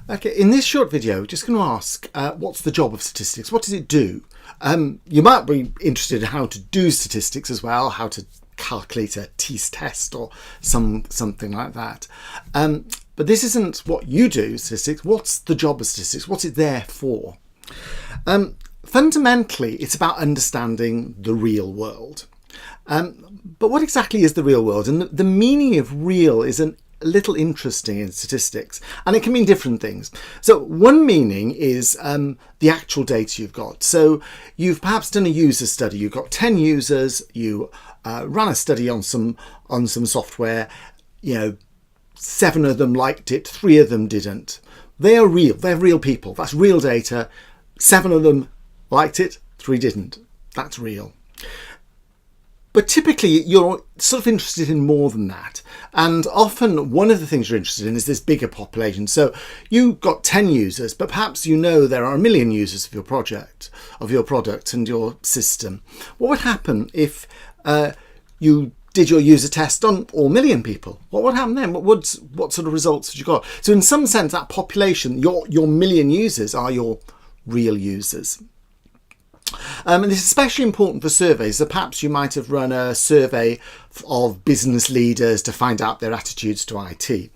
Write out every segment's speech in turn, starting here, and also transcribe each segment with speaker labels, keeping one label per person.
Speaker 1: Okay, in this short video, we're just going to ask, what's the job of statistics? What does it do? You might be interested in how to do statistics as well, how to calculate a t-test or something like that. But this isn't what you do, statistics. What's the job of statistics? What's it there for? Fundamentally, it's about understanding the real world. But what exactly is the real world? And the meaning of real is a little interesting in statistics, and it can mean different things. So one meaning is the actual data you've got. So you've perhaps done a user study. You've got 10 users. You ran a study on some software. 7 of them liked it, 3 of them didn't. They are real. They're real people. That's real data. 7 of them liked it, 3 didn't. That's real. But typically you're sort of interested in more than that. And often one of the things you're interested in is this bigger population. So you've got 10 users, but perhaps there are 1 million users of your project, of your product and your system. What would happen if you did your user test on all 1 million people? What would happen then? What sort of results would you got? So in some sense, that population, your 1 million users are your real users. And this is especially important for surveys. So perhaps you might have run a survey of business leaders to find out their attitudes to IT.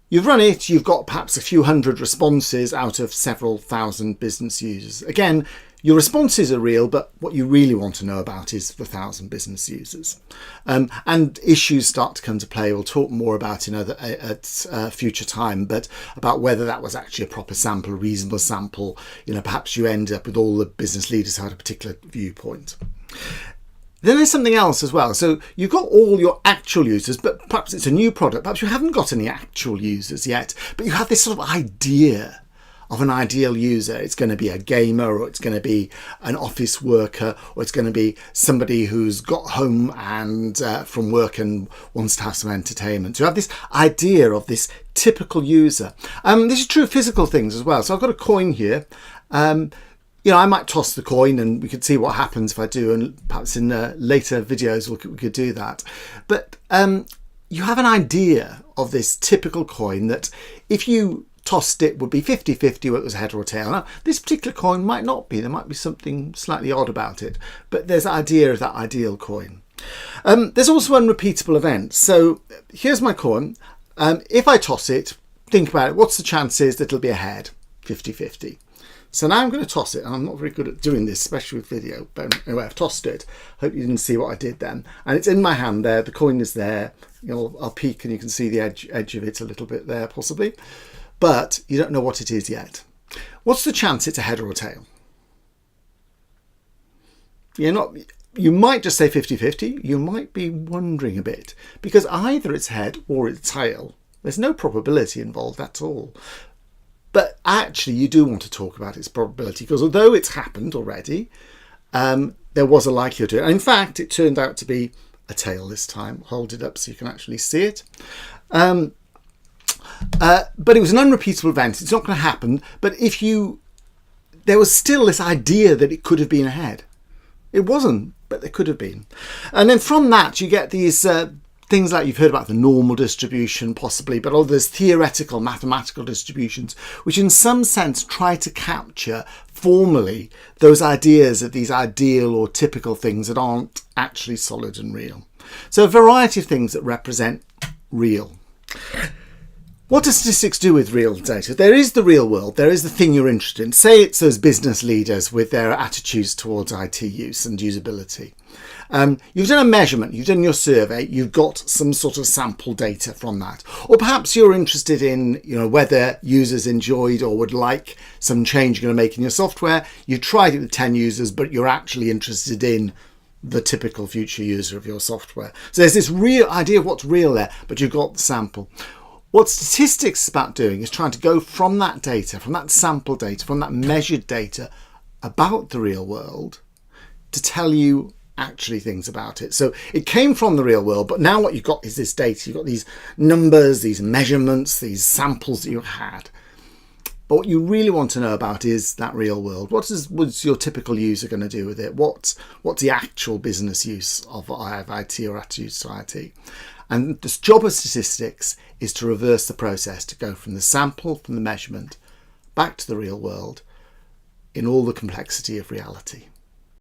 Speaker 1: You've run it, you've got perhaps a few hundred responses out of several thousand business users. Again, your responses are real, but what you really want to know about is the 1,000 business users. And issues start to come to play. We'll talk more about at a future time, but about whether that was actually a proper sample, a reasonable sample. Perhaps you end up with all the business leaders who had a particular viewpoint. Then there's something else as well. So you've got all your actual users, but perhaps it's a new product. Perhaps you haven't got any actual users yet, but you have this sort of idea of an ideal user. It's going to be a gamer, or it's going to be an office worker, or it's going to be somebody who's got home and from work and wants to have some entertainment. So you have this idea of this typical user. This is true of physical things as well. So I've got a coin here. I might toss the coin and we could see what happens if I do, and perhaps in later videos we could do that. But you have an idea of this typical coin that if you tossed it would be 50-50 whether it was head or tail. Now, this particular coin might not be. There might be something slightly odd about it, but there's the idea of that ideal coin. There's also unrepeatable events. So here's my coin. If I toss it, think about it. What's the chances that it'll be a head? 50-50. So now I'm going to toss it, and I'm not very good at doing this, especially with video. But anyway, I've tossed it. Hope you didn't see what I did then. And it's in my hand there. The coin is there. I'll peek and you can see the edge of it a little bit there, possibly. But you don't know what it is yet. What's the chance it's a head or a tail? You might just say 50-50. You might be wondering a bit, because either it's head or it's tail. There's no probability involved at all. But actually, you do want to talk about its probability, because although it's happened already, there was a likelihood to it. And in fact, it turned out to be a tail this time. Hold it up so you can actually see it. But it was an unrepeatable event. It's not going to happen. But there was still this idea that it could have been a head. It wasn't, but there could have been. And then from that, you get these things like you've heard about the normal distribution, possibly, but all those theoretical mathematical distributions, which in some sense try to capture formally those ideas of these ideal or typical things that aren't actually solid and real. So a variety of things that represent real. What does statistics do with real data? There is the real world. There is the thing you're interested in. Say it's those business leaders with their attitudes towards IT use and usability. You've done a measurement, you've done your survey, you've got some sort of sample data from that. Or perhaps you're interested in whether users enjoyed or would like some change you're going to make in your software. You've tried it with 10 users, but you're actually interested in the typical future user of your software. So there's this real idea of what's real there, but you've got the sample. What statistics is about doing is trying to go from that data, from that sample data, from that measured data about the real world to tell you actually things about it. So it came from the real world, but now what you've got is this data. You've got these numbers, these measurements, these samples that you had. But what you really want to know about is that real world. What's your typical user going to do with it? What's the actual business use of IT or attitudes to IT? And the job of statistics is to reverse the process, to go from the sample, from the measurement, back to the real world in all the complexity of reality.